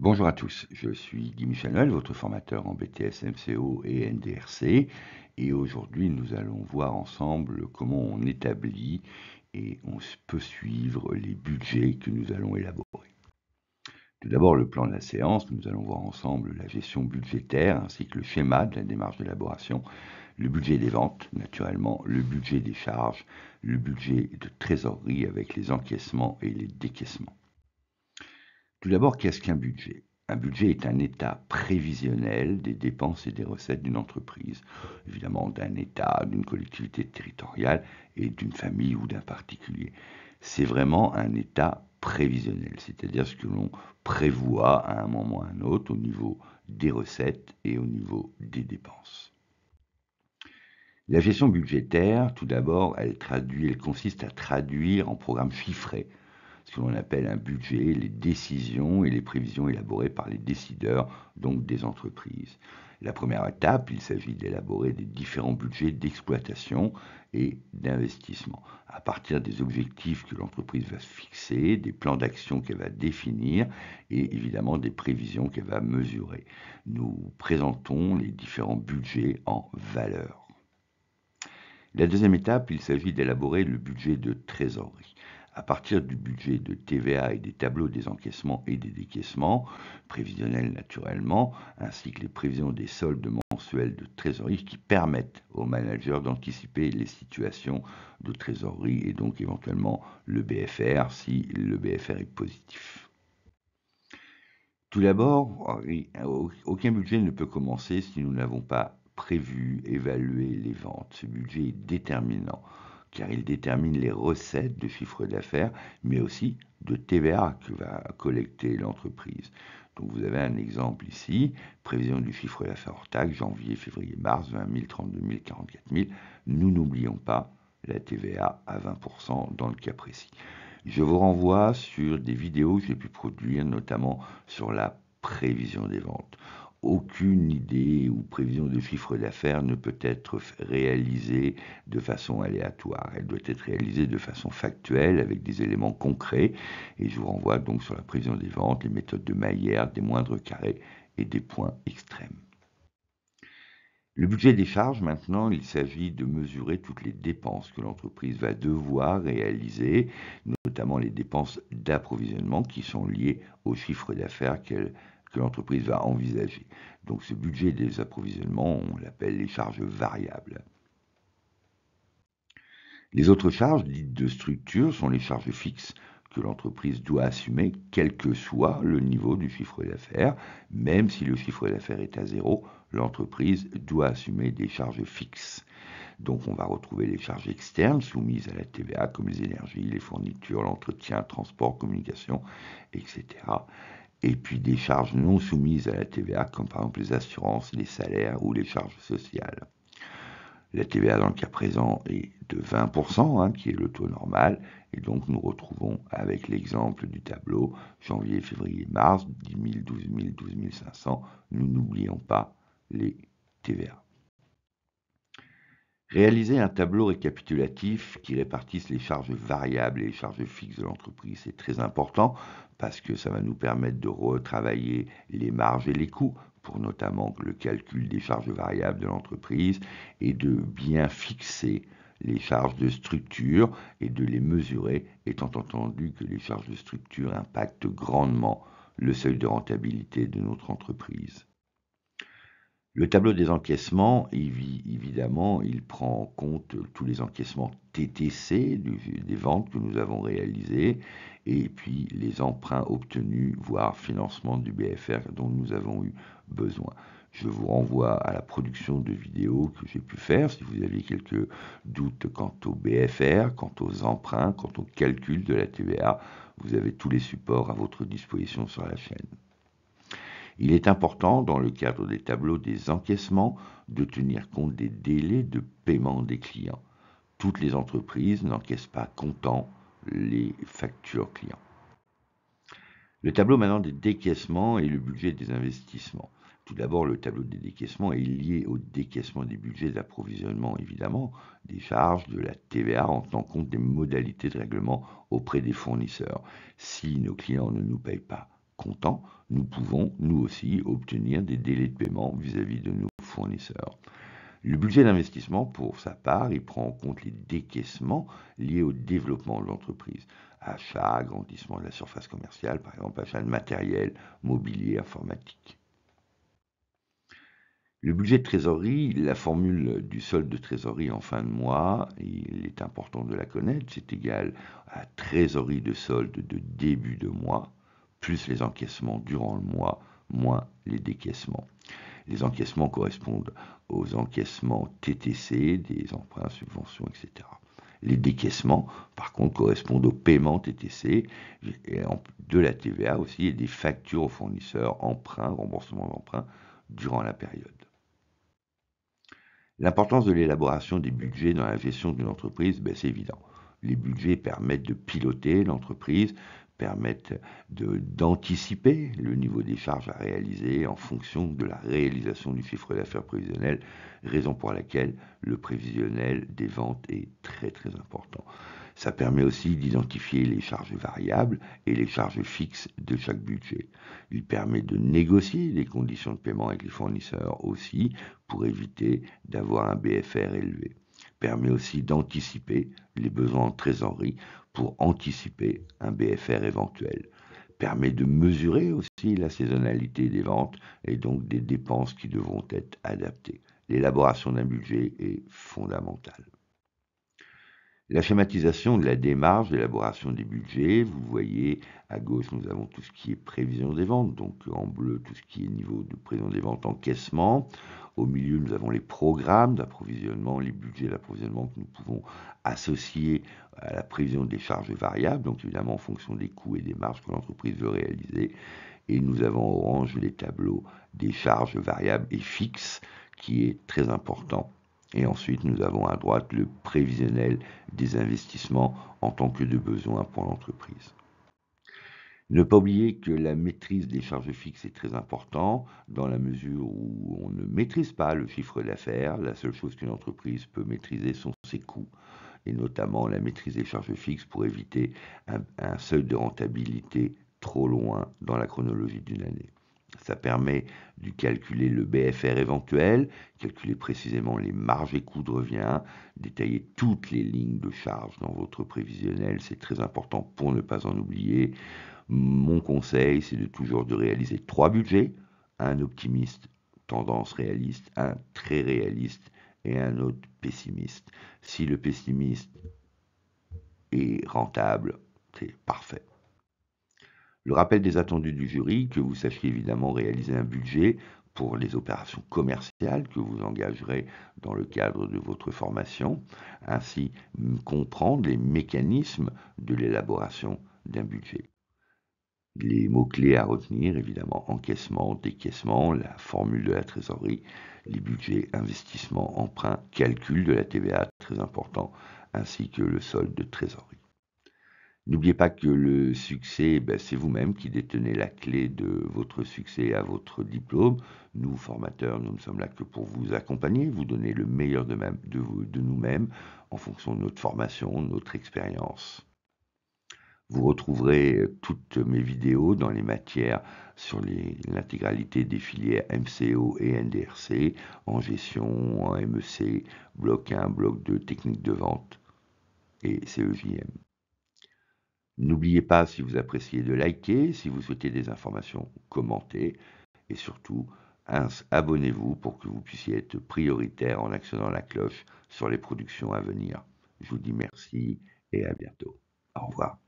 Bonjour à tous, je suis Guy Michel Noël, votre formateur en BTS MCO et NDRC, et aujourd'hui nous allons voir ensemble comment on établit et on peut suivre les budgets que nous allons élaborer. Tout d'abord, le plan de la séance, nous allons voir ensemble la gestion budgétaire ainsi que le schéma de la démarche d'élaboration, le budget des ventes, naturellement, le budget des charges, le budget de trésorerie avec les encaissements et les décaissements. Tout d'abord, qu'est-ce qu'un budget? Un budget est un état prévisionnel des dépenses et des recettes d'une entreprise, évidemment d'un État, d'une collectivité territoriale et d'une famille ou d'un particulier. C'est vraiment un état prévisionnel, c'est-à-dire ce que l'on prévoit à un moment ou à un autre au niveau des recettes et au niveau des dépenses. La gestion budgétaire, tout d'abord, elle consiste à traduire en programme chiffré ce que l'on appelle un budget, les décisions et les prévisions élaborées par les décideurs, donc des entreprises. La première étape, il s'agit d'élaborer des différents budgets d'exploitation et d'investissement, à partir des objectifs que l'entreprise va se fixer, des plans d'action qu'elle va définir et évidemment des prévisions qu'elle va mesurer. Nous présentons les différents budgets en valeur. La deuxième étape, il s'agit d'élaborer le budget de trésorerie. À partir du budget de TVA et des tableaux des encaissements et des décaissements, prévisionnels naturellement, ainsi que les prévisions des soldes mensuels de trésorerie qui permettent aux managers d'anticiper les situations de trésorerie et donc éventuellement le BFR si le BFR est positif. Tout d'abord, aucun budget ne peut commencer si nous n'avons pas prévu, évalué les ventes. Ce budget est déterminant car il détermine les recettes de chiffre d'affaires, mais aussi de TVA que va collecter l'entreprise. Donc vous avez un exemple ici, prévision du chiffre d'affaires hors taxe, janvier, février, mars, 20 000, 32 000, 44 000. Nous n'oublions pas la TVA à 20% dans le cas précis. Je vous renvoie sur des vidéos que j'ai pu produire, notamment sur la prévision des ventes. Aucune idée ou prévision de chiffre d'affaires ne peut être réalisée de façon aléatoire. Elle doit être réalisée de façon factuelle avec des éléments concrets. Et je vous renvoie donc sur la prévision des ventes, les méthodes de Maillard, des moindres carrés et des points extrêmes. Le budget des charges, maintenant, il s'agit de mesurer toutes les dépenses que l'entreprise va devoir réaliser, notamment les dépenses d'approvisionnement qui sont liées au chiffre d'affaires que l'entreprise va envisager. Donc ce budget des approvisionnements, on l'appelle les charges variables. Les autres charges dites de structure sont les charges fixes que l'entreprise doit assumer, quel que soit le niveau du chiffre d'affaires. Même si le chiffre d'affaires est à zéro, l'entreprise doit assumer des charges fixes. Donc on va retrouver les charges externes soumises à la TVA, comme les énergies, les fournitures, l'entretien, transport, communication, etc. Et puis des charges non soumises à la TVA, comme par exemple les assurances, les salaires ou les charges sociales. La TVA dans le cas présent est de 20%, qui est le taux normal, et donc nous retrouvons avec l'exemple du tableau janvier, février, mars, 10 000, 12 000, 12 500, nous n'oublions pas les TVA. Réaliser un tableau récapitulatif qui répartisse les charges variables et les charges fixes de l'entreprise, c'est très important parce que ça va nous permettre de retravailler les marges et les coûts pour notamment le calcul des charges variables de l'entreprise et de bien fixer les charges de structure et de les mesurer, étant entendu que les charges de structure impactent grandement le seuil de rentabilité de notre entreprise. Le tableau des encaissements, évidemment, il prend en compte tous les encaissements TTC des ventes que nous avons réalisées et puis les emprunts obtenus, voire financement du BFR dont nous avons eu besoin. Je vous renvoie à la production de vidéos que j'ai pu faire si vous avez quelques doutes quant au BFR, quant aux emprunts, quant au calcul de la TVA. Vous avez tous les supports à votre disposition sur la chaîne. Il est important, dans le cadre des tableaux des encaissements, de tenir compte des délais de paiement des clients. Toutes les entreprises n'encaissent pas comptant les factures clients. Le tableau maintenant des décaissements et le budget des investissements. Tout d'abord, le tableau des décaissements est lié au décaissement des budgets d'approvisionnement, évidemment, des charges, de la TVA en tenant compte des modalités de règlement auprès des fournisseurs. Si nos clients ne nous payent pas comptant, nous pouvons, nous aussi, obtenir des délais de paiement vis-à-vis de nos fournisseurs. Le budget d'investissement, pour sa part, il prend en compte les décaissements liés au développement de l'entreprise. Achat, agrandissement de la surface commerciale, par exemple, achat de matériel, mobilier, informatique. Le budget de trésorerie, la formule du solde de trésorerie en fin de mois, il est important de la connaître, c'est égal à trésorerie de solde de début de mois, plus les encaissements durant le mois, moins les décaissements. Les encaissements correspondent aux encaissements TTC, des emprunts, subventions, etc. Les décaissements, par contre, correspondent aux paiements TTC de la TVA aussi et des factures aux fournisseurs, emprunts, remboursement d'emprunts durant la période. L'importance de l'élaboration des budgets dans la gestion d'une entreprise, c'est évident. Les budgets permettent de piloter l'entreprise, permettent d'anticiper le niveau des charges à réaliser en fonction de la réalisation du chiffre d'affaires prévisionnel, raison pour laquelle le prévisionnel des ventes est très très important. Ça permet aussi d'identifier les charges variables et les charges fixes de chaque budget. Il permet de négocier les conditions de paiement avec les fournisseurs aussi pour éviter d'avoir un BFR élevé. Permet aussi d'anticiper les besoins en trésorerie pour anticiper un BFR éventuel. Permet de mesurer aussi la saisonnalité des ventes et donc des dépenses qui devront être adaptées. L'élaboration d'un budget est fondamentale. La schématisation de la démarche d'élaboration des budgets, vous voyez à gauche nous avons tout ce qui est prévision des ventes, donc en bleu tout ce qui est niveau de prévision des ventes, encaissement. Au milieu nous avons les programmes d'approvisionnement, les budgets d'approvisionnement que nous pouvons associer à la prévision des charges variables, donc évidemment en fonction des coûts et des marges que l'entreprise veut réaliser. Et nous avons en orange les tableaux des charges variables et fixes qui est très important. Et ensuite, nous avons à droite le prévisionnel des investissements en tant que de besoin pour l'entreprise. Ne pas oublier que la maîtrise des charges fixes est très important dans la mesure où on ne maîtrise pas le chiffre d'affaires. La seule chose qu'une entreprise peut maîtriser sont ses coûts, et notamment la maîtrise des charges fixes pour éviter un seuil de rentabilité trop loin dans la chronologie d'une année. Ça permet de calculer le BFR éventuel, calculer précisément les marges et coûts de revient, détailler toutes les lignes de charge dans votre prévisionnel, c'est très important pour ne pas en oublier. Mon conseil, c'est de toujours de réaliser 3 budgets, un optimiste, tendance réaliste, un très réaliste et un autre pessimiste. Si le pessimiste est rentable, c'est parfait. Le rappel des attendus du jury, que vous sachiez évidemment réaliser un budget pour les opérations commerciales que vous engagerez dans le cadre de votre formation, ainsi comprendre les mécanismes de l'élaboration d'un budget. Les mots-clés à retenir, évidemment, encaissement, décaissement, la formule de la trésorerie, les budgets, investissement, emprunt, calcul de la TVA, très important, ainsi que le solde de trésorerie. N'oubliez pas que le succès, c'est vous-même qui détenez la clé de votre succès à votre diplôme. Nous, formateurs, nous ne sommes là que pour vous accompagner, vous donner le meilleur de nous-mêmes en fonction de notre formation, de notre expérience. Vous retrouverez toutes mes vidéos dans les matières sur l'intégralité des filières MCO et NDRC, en gestion, en MEC, bloc 1, bloc 2, technique de vente et CEJM. N'oubliez pas, si vous appréciez, de liker, si vous souhaitez des informations, commentez, et surtout, abonnez-vous pour que vous puissiez être prioritaire en actionnant la cloche sur les productions à venir. Je vous dis merci et à bientôt. Au revoir.